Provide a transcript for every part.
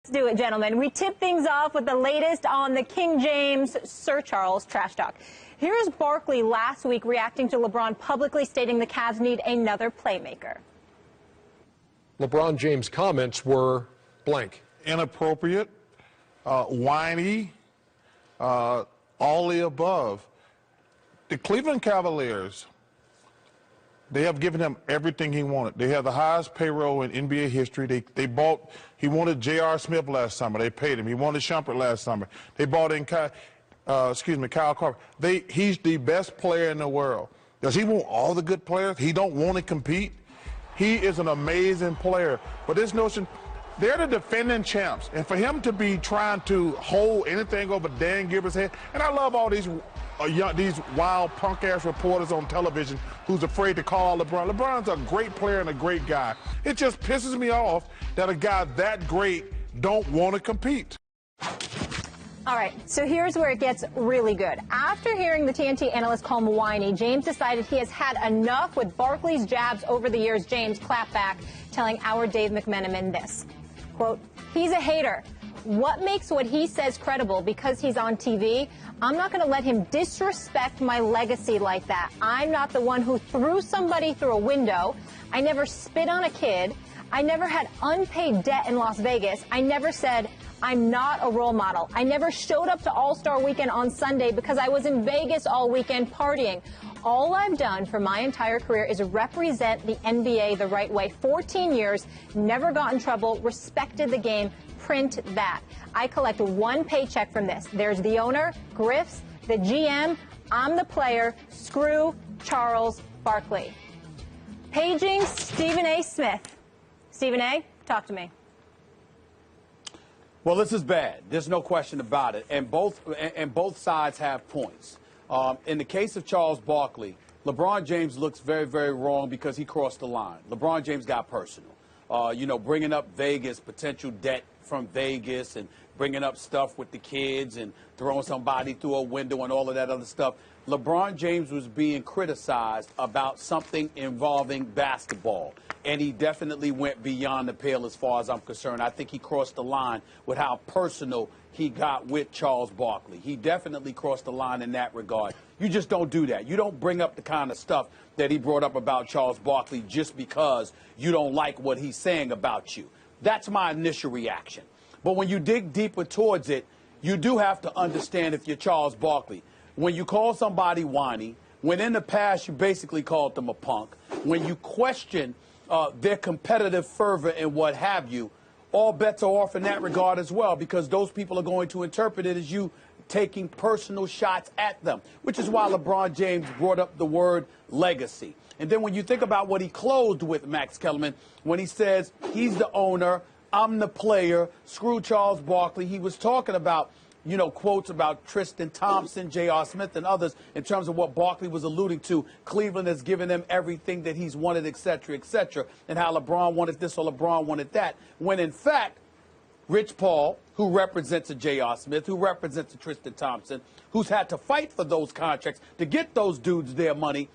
Let's do it, gentlemen. We tip things off with the latest on the King James Sir Charles trash talk. Here's Barkley last week reacting to LeBron publicly stating the Cavs need another playmaker. LeBron James' comments were blank. Inappropriate, whiny, all the above. The Cleveland Cavaliers, they have given him everything he wanted. They have the highest payroll in NBA history. He wanted J.R. Smith last summer. They paid him. He wanted Shumpert last summer. They bought in Kyle Korver. He's the best player in the world. Does he want all the good players? He don't want to compete? He is an amazing player. But this notion, they're the defending champs. And for him to be trying to hold anything over Dan Gilbert's head, and I love all these wild punk-ass reporters on television who's afraid to call out LeBron. LeBron's a great player and a great guy. It just pisses me off that a guy that great don't want to compete. All right, so here's where it gets really good. After hearing the TNT analyst call him whiny, James decided he has had enough with Barkley's jabs over the years. James clapped back, telling our Dave McMenamin this, quote, "He's a hater. What makes what he says credible because he's on TV? I'm not going to let him disrespect my legacy like that. I'm not the one who threw somebody through a window. I never spit on a kid. I never had unpaid debt in Las Vegas. I never said I'm not a role model. I never showed up to All-Star Weekend on Sunday because I was in Vegas all weekend partying. All I've done for my entire career is represent the NBA the right way. 14 years, never got in trouble, respected the game. Print that. I collect one paycheck from this. There's the owner, Griff's, the GM, I'm the player. Screw Charles Barkley." Paging Stephen A. Smith. Stephen A., talk to me. Well, this is bad. There's no question about it. And both sides have points. In the case of Charles Barkley, LeBron James looks very, very wrong because he crossed the line. LeBron James got personal. Bringing up Vegas, potential debt from Vegas, and bringing up stuff with the kids and throwing somebody through a window and all of that other stuff. LeBron James was being criticized about something involving basketball, and he definitely went beyond the pale as far as I'm concerned. I think he crossed the line with how personal he got with Charles Barkley. He definitely crossed the line in that regard. You just don't do that. You don't bring up the kind of stuff that he brought up about Charles Barkley just because you don't like what he's saying about you. That's my initial reaction. But when you dig deeper towards it, you do have to understand if you're Charles Barkley. When you call somebody whiny, when in the past you basically called them a punk, when you question their competitive fervor and what have you, all bets are off in that regard as well, because those people are going to interpret it as you taking personal shots at them, which is why LeBron James brought up the word legacy. And then when you think about what he closed with, Max Kellerman, when he says he's the owner, I'm the player, screw Charles Barkley, he was talking about, quotes about Tristan Thompson, J.R. Smith, and others in terms of what Barkley was alluding to. Cleveland has given him everything that he's wanted, et cetera, and how LeBron wanted this or LeBron wanted that, when in fact, Rich Paul, who represents a J.R. Smith, who represents a Tristan Thompson, who's had to fight for those contracts to get those dudes their money,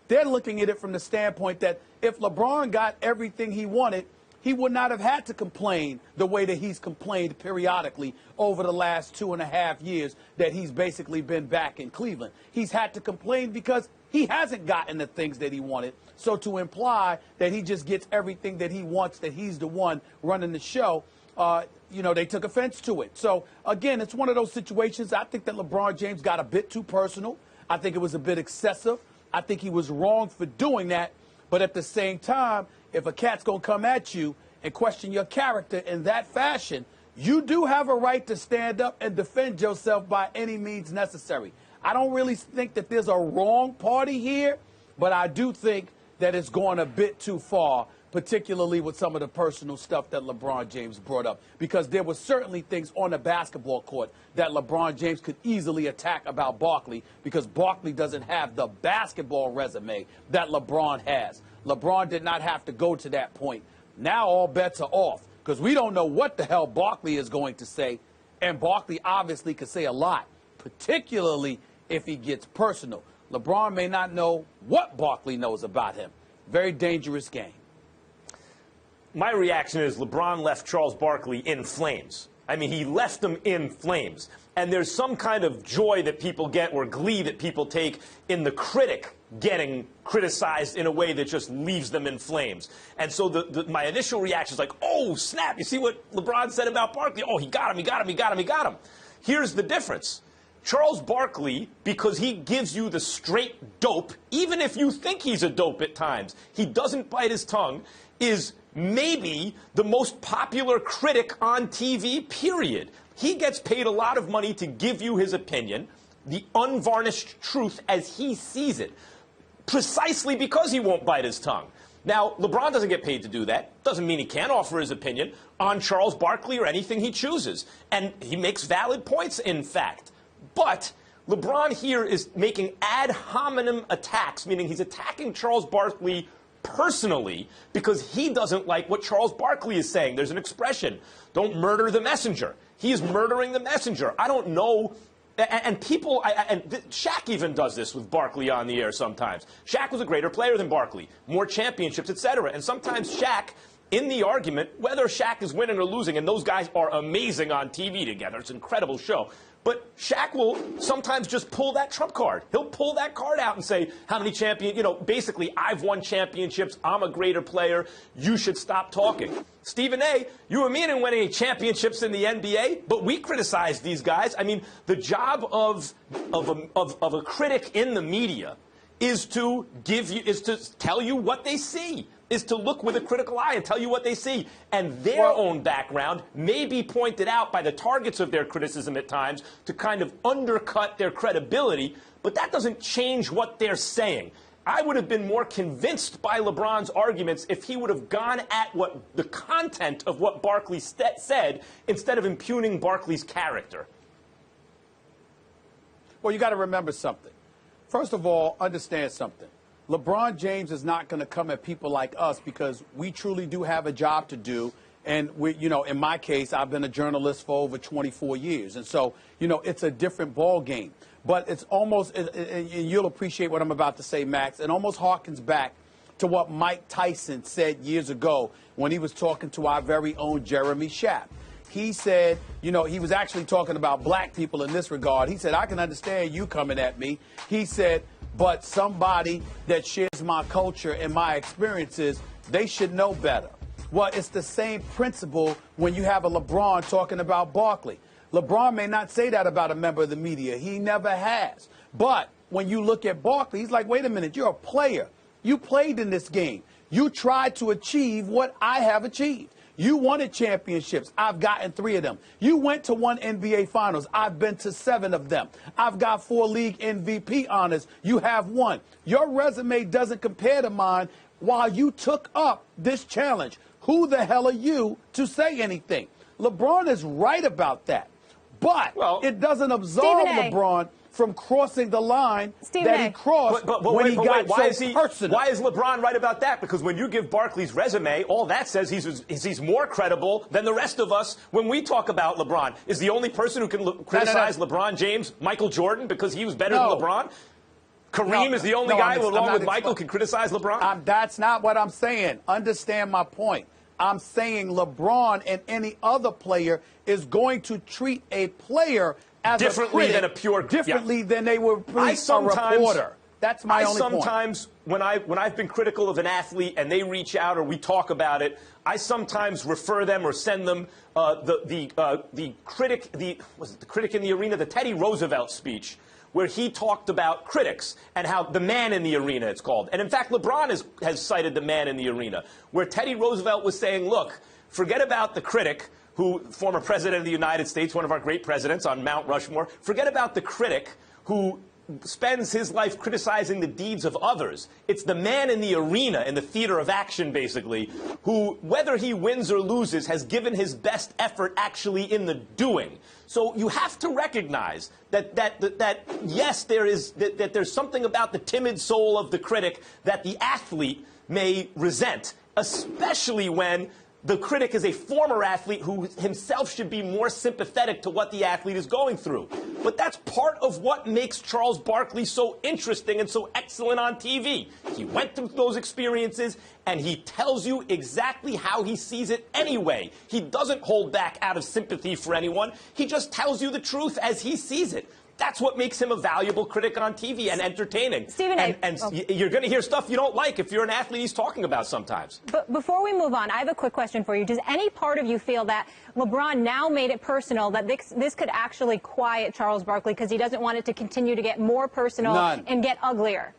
they're looking at it from the standpoint that if LeBron got everything he wanted, he would not have had to complain the way that he's complained periodically over the last 2.5 years that he's basically been back in Cleveland. He's had to complain because he hasn't gotten the things that he wanted. So to imply that he just gets everything that he wants, that he's the one running the show, they took offense to it. So, again, it's one of those situations. I think that LeBron James got a bit too personal. I think it was a bit excessive. I think he was wrong for doing that. But at the same time, if a cat's going to come at you and question your character in that fashion, you do have a right to stand up and defend yourself by any means necessary. I don't really think that there's a wrong party here, but I do think that it's going a bit too far, particularly with some of the personal stuff that LeBron James brought up, because there were certainly things on the basketball court that LeBron James could easily attack about Barkley, because Barkley doesn't have the basketball resume that LeBron has. LeBron did not have to go to that point. Now all bets are off, because we don't know what the hell Barkley is going to say, and Barkley obviously could say a lot, particularly if he gets personal. LeBron may not know what Barkley knows about him. Very dangerous game. my reaction is LeBron left Charles Barkley in flames. I mean, he left him in flames. And there's some kind of joy that people get or glee that people take in the critic getting criticized in a way that just leaves them in flames. And so my initial reaction is like, oh, snap, you see what LeBron said about Barkley? Oh, he got him, he got him, he got him, he got him. Here's the difference. Charles Barkley, because he gives you the straight dope, even if you think he's a dope at times, he doesn't bite his tongue, is maybe the most popular critic on TV, period. He gets paid a lot of money to give you his opinion, the unvarnished truth as he sees it, precisely because he won't bite his tongue. Now, LeBron doesn't get paid to do that. Doesn't mean he can't offer his opinion on Charles Barkley or anything he chooses. And he makes valid points, in fact. But LeBron here is making ad hominem attacks, meaning he's attacking Charles Barkley personally because he doesn't like what Charles Barkley is saying. There's an expression, don't murder the messenger. He is murdering the messenger. I don't know. And people, Shaq even does this with Barkley on the air sometimes. Shaq was a greater player than Barkley, more championships, etc. And sometimes Shaq, in the argument, whether Shaq is winning or losing, and those guys are amazing on TV together, it's an incredible show. But Shaq will sometimes just pull that trump card. He'll pull that card out and say, how many basically, I've won championships, I'm a greater player, you should stop talking. Stephen A., you and me didn't win any championships in the NBA, but we criticize these guys. I mean, the job of a critic in the media is to tell you what they see, is to look with a critical eye and tell you what they see. And their own background may be pointed out by the targets of their criticism at times to kind of undercut their credibility, but that doesn't change what they're saying. I would have been more convinced by LeBron's arguments if he would have gone at what the content of what Barkley said instead of impugning Barkley's character. Well, you got to remember something. First of all, understand something. LeBron James is not going to come at people like us because we truly do have a job to do. And, in my case, I've been a journalist for over 24 years. And so, it's a different ball game. But it's almost, and you'll appreciate what I'm about to say, Max, it almost harkens back to what Mike Tyson said years ago when he was talking to our very own Jeremy Schaap. He said, he was actually talking about black people in this regard. He said, I can understand you coming at me. He said, but somebody that shares my culture and my experiences, they should know better. Well, it's the same principle when you have a LeBron talking about Barkley. LeBron may not say that about a member of the media. He never has. But when you look at Barkley, he's like, wait a minute, you're a player. You played in this game. You tried to achieve what I have achieved. You wanted championships. I've gotten 3 of them. You went to 1 NBA Finals. I've been to 7 of them. I've got 4 league MVP honors. You have 1. Your resume doesn't compare to mine while you took up this challenge. Who the hell are you to say anything? LeBron is right about that. But it doesn't absolve LeBron from crossing the line that he crossed when he got so personal. Why is LeBron right about that? Because when you give Barkley's resume, all that says he's more credible than the rest of us when we talk about LeBron. Is the only person who can criticize LeBron James Michael Jordan because he was better than LeBron? Kareem is the only guy who, along with Michael, can criticize LeBron? That's not what I'm saying. Understand my point. I'm saying LeBron and any other player is going to treat a player as differently than a pure differently than they would treat a reporter. That's my only point. Sometimes when I've been critical of an athlete and they reach out or we talk about it, I sometimes refer them or send them the critic in the arena, the Teddy Roosevelt speech, where he talked about critics and how the man in the arena, it's called. And in fact, LeBron has cited the man in the arena, where Teddy Roosevelt was saying, look, forget about the critic, former president of the United States, one of our great presidents on Mount Rushmore, forget about the critic who spends his life criticizing the deeds of others. It's the man in the arena, in the theater of action, basically, who, whether he wins or loses, has given his best effort actually in the doing. So you have to recognize that yes, there's something about the timid soul of the critic that the athlete may resent, especially when The critic is a former athlete who himself should be more sympathetic to what the athlete is going through. But that's part of what makes Charles Barkley so interesting and so excellent on TV. He went through those experiences, and he tells you exactly how he sees it anyway. He doesn't hold back out of sympathy for anyone. He just tells you the truth as he sees it. That's what makes him a valuable critic on TV and entertaining. Stephen, you're going to hear stuff you don't like if you're an athlete he's talking about sometimes. But before we move on, I have a quick question for you. Does any part of you feel that LeBron now made it personal, that this could actually quiet Charles Barkley because he doesn't want it to continue to get more personal and get uglier?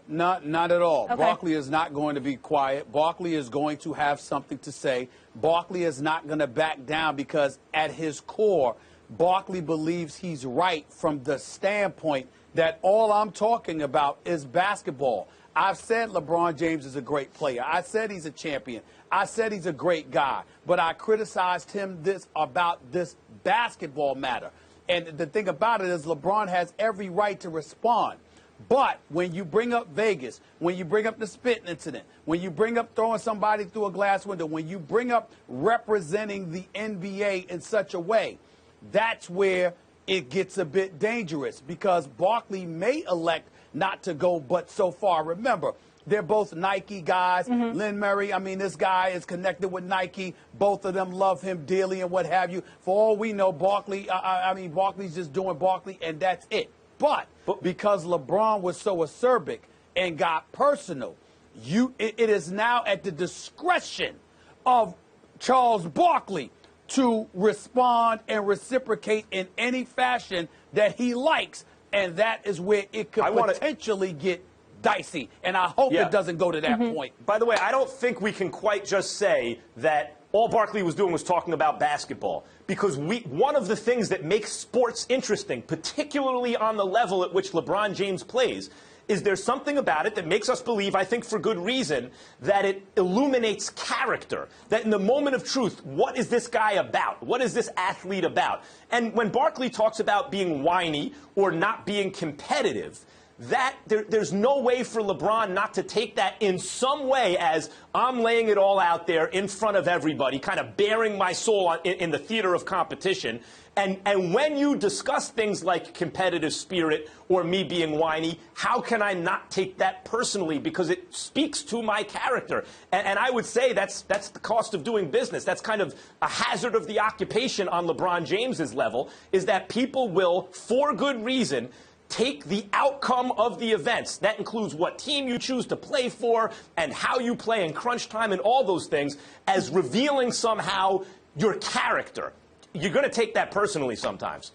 Not at all. Okay. Barkley is not going to be quiet. Barkley is going to have something to say. Barkley is not going to back down because at his core, Barkley believes he's right from the standpoint that all I'm talking about is basketball. I've said LeBron James is a great player. I said he's a champion. I said he's a great guy. But I criticized him about this basketball matter. And the thing about it is LeBron has every right to respond. But when you bring up Vegas, when you bring up the spitting incident, when you bring up throwing somebody through a glass window, when you bring up representing the NBA in such a way, that's where it gets a bit dangerous because Barkley may elect not to go but so far. Remember, they're both Nike guys. Lynn Murray, I mean, this guy is connected with Nike. Both of them love him dearly and what have you. For all we know, Barkley, Barkley's just doing Barkley, and that's it. But because LeBron was so acerbic and got personal, it is now at the discretion of Charles Barkley to respond and reciprocate in any fashion that he likes. And that is where it could potentially get dicey. And I hope it doesn't go to that point. By the way, I don't think we can quite just say that all Barkley was doing was talking about basketball. Because one of the things that makes sports interesting, particularly on the level at which LeBron James plays, is there's something about it that makes us believe, I think for good reason, that it illuminates character. That in the moment of truth, what is this guy about? What is this athlete about? And when Barkley talks about being whiny or not being competitive, there's no way for LeBron not to take that in some way as I'm laying it all out there in front of everybody, kind of bearing my soul in the theater of competition. And when you discuss things like competitive spirit or me being whiny, how can I not take that personally? Because it speaks to my character. And I would say that's the cost of doing business. That's kind of a hazard of the occupation on LeBron James's level, is that people will, for good reason, take the outcome of the events. That includes what team you choose to play for and how you play in crunch time and all those things as revealing somehow your character. You're going to take that personally sometimes.